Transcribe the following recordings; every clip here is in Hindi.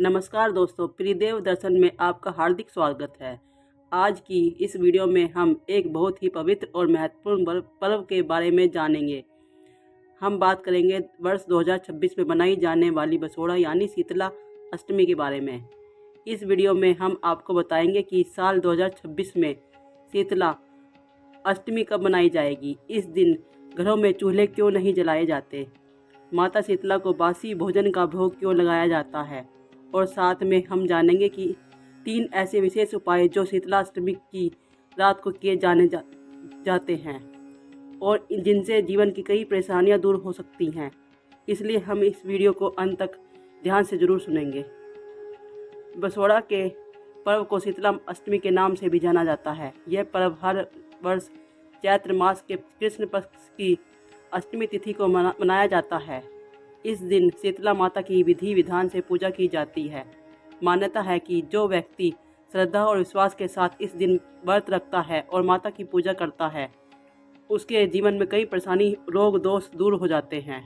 नमस्कार दोस्तों, त्रिदेव दर्शन में आपका हार्दिक स्वागत है। आज की इस वीडियो में हम एक बहुत ही पवित्र और महत्वपूर्ण पर्व के बारे में जानेंगे। हम बात करेंगे वर्ष 2026 में मनाई जाने वाली बसोड़ा यानी शीतला अष्टमी के बारे में। इस वीडियो में हम आपको बताएंगे कि साल 2026 में शीतला अष्टमी कब मनाई जाएगी। इस दिन घरों में चूल्हे क्यों नहीं जलाए जाते, माता शीतला को बासी भोजन का भोग क्यों लगाया जाता है, और साथ में हम जानेंगे कि 3 ऐसे विशेष उपाय जो शीतला अष्टमी की रात को किए जाते हैं और जिनसे जीवन की कई परेशानियां दूर हो सकती हैं। इसलिए हम इस वीडियो को अंत तक ध्यान से जरूर सुनेंगे। बसोड़ा के पर्व को शीतला अष्टमी के नाम से भी जाना जाता है। यह पर्व हर वर्ष चैत्र मास के कृष्ण पक्ष की अष्टमी तिथि को मनाया जाता है। इस दिन शीतला माता की विधि विधान से पूजा की जाती है। मान्यता है कि जो व्यक्ति श्रद्धा और विश्वास के साथ इस दिन व्रत रखता है और माता की पूजा करता है, उसके जीवन में कई परेशानी रोग दोष दूर हो जाते हैं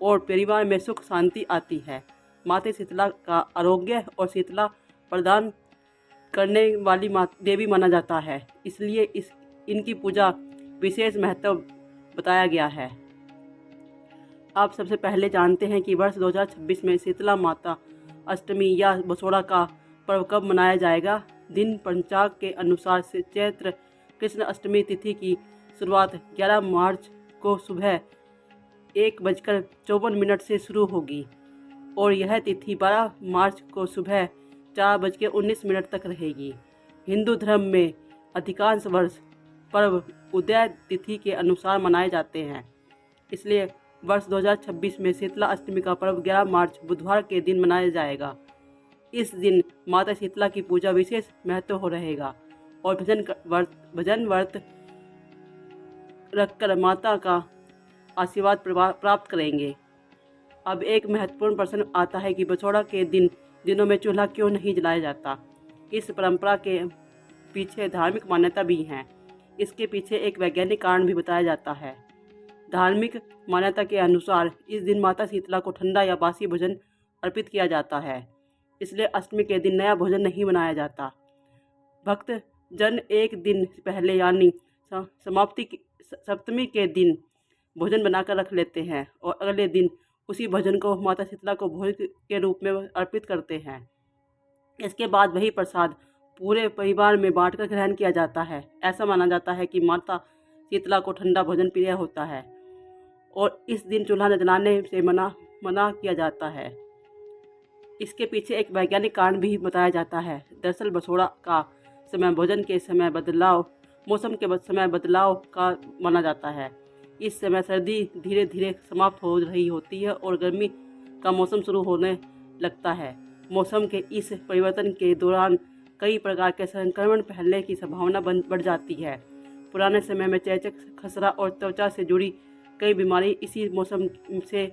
और परिवार में सुख शांति आती है। माता शीतला का आरोग्य और शीतला प्रदान करने वाली देवी माना जाता है, इसलिए इनकी पूजा विशेष महत्व बताया गया है। आप सबसे पहले जानते हैं कि वर्ष 2026 में शीतला माता अष्टमी या बसोड़ा का पर्व कब मनाया जाएगा। दिन पंचांग के अनुसार से चैत्र कृष्ण अष्टमी तिथि की शुरुआत 11 मार्च को सुबह 1:54 से शुरू होगी और यह तिथि 12 मार्च को सुबह 4:19 तक रहेगी। हिंदू धर्म में अधिकांश वर्ष पर्व उदय तिथि के अनुसार मनाए जाते हैं, इसलिए वर्ष 2026 में शीतला अष्टमी का पर्व 11 मार्च बुधवार के दिन मनाया जाएगा। इस दिन माता शीतला की पूजा विशेष महत्व हो रहेगा और भजन व्रत रखकर माता का आशीर्वाद प्राप्त करेंगे। अब एक महत्वपूर्ण प्रश्न आता है कि बसोड़ा के दिनों में चूल्हा क्यों नहीं जलाया जाता। इस परंपरा के पीछे धार्मिक मान्यता भी है। इसके पीछे एक वैज्ञानिक कारण भी बताया जाता है। धार्मिक मान्यता के अनुसार इस दिन माता शीतला को ठंडा या बासी भोजन अर्पित किया जाता है, इसलिए अष्टमी के दिन नया भोजन नहीं बनाया जाता। भक्त जन एक दिन पहले यानी सप्तमी के दिन भोजन बनाकर रख लेते हैं और अगले दिन उसी भोजन को माता शीतला को भोजन के रूप में अर्पित करते हैं। इसके बाद वही प्रसाद पूरे परिवार में बांटकर ग्रहण किया जाता है। ऐसा माना जाता है कि माता शीतला को ठंडा भोजन प्रिय होता है और इस दिन चूल्हा जलाने से मना किया जाता है। इसके पीछे एक वैज्ञानिक कारण भी बताया जाता है। दरअसल बसोड़ा का समय भोजन के समय बदलाव, मौसम के समय बदलाव का माना जाता है। इस समय सर्दी धीरे धीरे समाप्त हो रही होती है और गर्मी का मौसम शुरू होने लगता है। मौसम के इस परिवर्तन के दौरान कई प्रकार के संक्रमण फैलने की संभावना बढ़ जाती है। पुराने समय में चेचक, खसरा और त्वचा से जुड़ी कई बीमारी इसी मौसम से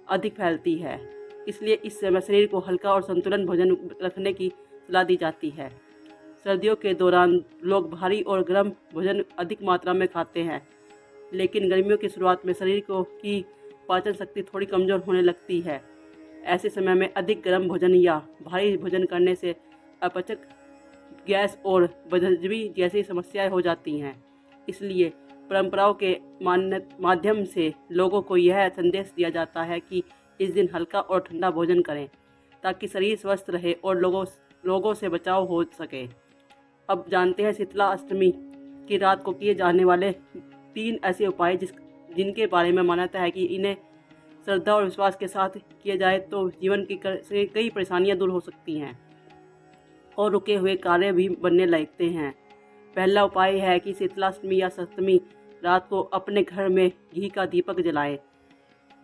अधिक फैलती है, इसलिए इस समय शरीर को हल्का और संतुलन भोजन रखने की सलाह दी जाती है। सर्दियों के दौरान लोग भारी और गर्म भोजन अधिक मात्रा में खाते हैं, लेकिन गर्मियों की शुरुआत में शरीर की पाचन शक्ति थोड़ी कमज़ोर होने लगती है। ऐसे समय में अधिक गर्म भोजन या भारी भोजन करने से अपचक, गैस और बदहजमी जैसी समस्याएं हो जाती हैं। इसलिए परंपराओं के माध्यम से लोगों को यह संदेश दिया जाता है कि इस दिन हल्का और ठंडा भोजन करें ताकि शरीर स्वस्थ रहे और रोगों से बचाव हो सके। अब जानते हैं शीतला अष्टमी की रात को किए जाने वाले 3 ऐसे उपाय जिनके बारे में मान्यता है कि इन्हें श्रद्धा और विश्वास के साथ किया जाए तो जीवन की कई परेशानियां दूर हो सकती हैं और रुके हुए कार्य भी बनने लगते हैं। पहला उपाय है कि शीतलाष्टमी या सप्तमी रात को अपने घर में घी का दीपक जलाएं।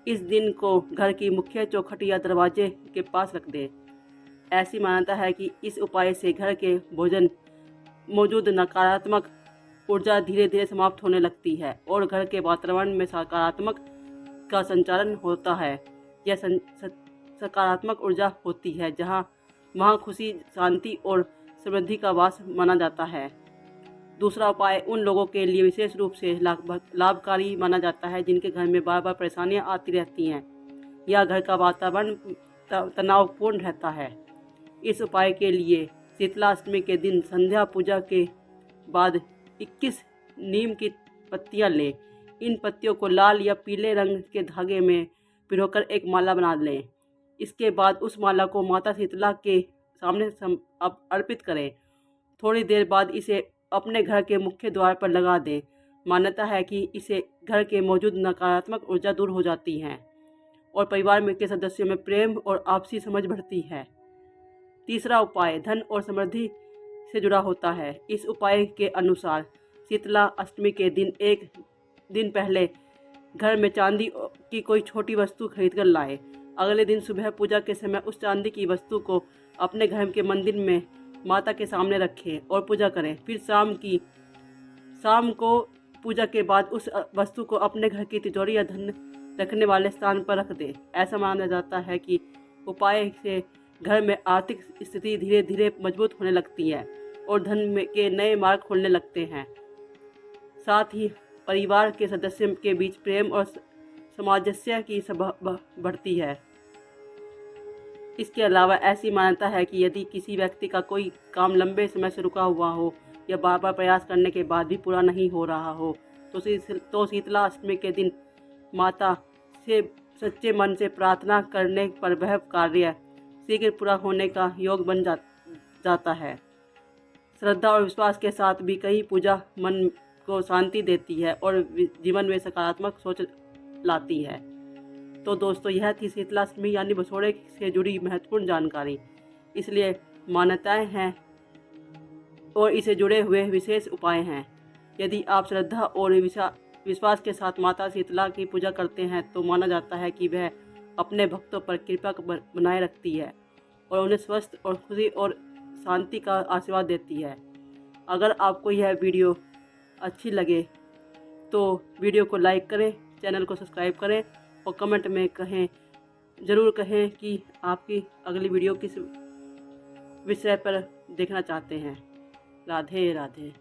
इस दिन को घर की मुख्य चौखट या दरवाजे के पास रख दें। ऐसी मान्यता है कि इस उपाय से घर के भोजन मौजूद नकारात्मक ऊर्जा धीरे धीरे समाप्त होने लगती है और घर के वातावरण में सकारात्मक का संचालन होता है। यह सकारात्मक ऊर्जा होती है वहाँ खुशी, शांति और समृद्धि का वास माना जाता है। दूसरा उपाय उन लोगों के लिए विशेष रूप से लाभकारी माना जाता है जिनके घर में बार बार परेशानियां आती रहती हैं या घर का वातावरण तनावपूर्ण रहता है। इस उपाय के लिए शीतलाष्टमी के दिन संध्या पूजा के बाद 21 नीम की पत्तियां लें। इन पत्तियों को लाल या पीले रंग के धागे में पिरोकर एक माला बना लें। इसके बाद उस माला को माता शीतला के सामने अर्पित करें। थोड़ी देर बाद इसे अपने घर के मुख्य द्वार पर लगा दें। मान्यता है कि इससे घर के मौजूद नकारात्मक ऊर्जा दूर हो जाती है और परिवार में के सदस्यों में प्रेम और आपसी समझ बढ़ती है। तीसरा उपाय धन और समृद्धि से जुड़ा होता है। इस उपाय के अनुसार शीतला अष्टमी के दिन एक दिन पहले घर में चांदी की कोई छोटी वस्तु खरीद कर लाएं। अगले दिन सुबह पूजा के समय उस चांदी की वस्तु को अपने घर के मंदिर में माता के सामने रखें और पूजा करें। फिर शाम को पूजा के बाद उस वस्तु को अपने घर की तिजोरी या धन रखने वाले स्थान पर रख दें। ऐसा माना जाता है कि उपाय से घर में आर्थिक स्थिति धीरे धीरे मजबूत होने लगती है और धन के नए मार्ग खुलने लगते हैं। साथ ही परिवार के सदस्यों के बीच प्रेम और सामंजस्य की बढ़ती है। इसके अलावा ऐसी मान्यता है कि यदि किसी व्यक्ति का कोई काम लंबे समय से रुका हुआ हो या बार बार प्रयास करने के बाद भी पूरा नहीं हो रहा हो तो शीतला अष्टमी के दिन माता से सच्चे मन से प्रार्थना करने पर वह कार्य शीघ्र पूरा होने का योग बन जाता है। श्रद्धा और विश्वास के साथ भी कई पूजा मन को शांति देती है और जीवन में सकारात्मक सोच लाती है। तो दोस्तों, यह थी शीतलाष्टमी यानी बसोड़े से जुड़ी महत्वपूर्ण जानकारी। इसलिए मान्यताएं हैं और इसे जुड़े हुए विशेष उपाय हैं। यदि आप श्रद्धा और विश्वास के साथ माता शीतला की पूजा करते हैं तो माना जाता है कि वह अपने भक्तों पर कृपा बनाए रखती है और उन्हें स्वस्थ और खुशी और शांति का आशीर्वाद देती है। अगर आपको यह वीडियो अच्छी लगे तो वीडियो को लाइक करें, चैनल को सब्सक्राइब करें और कमेंट में ज़रूर कहें कि आपकी अगली वीडियो किस विषय पर देखना चाहते हैं। राधे राधे।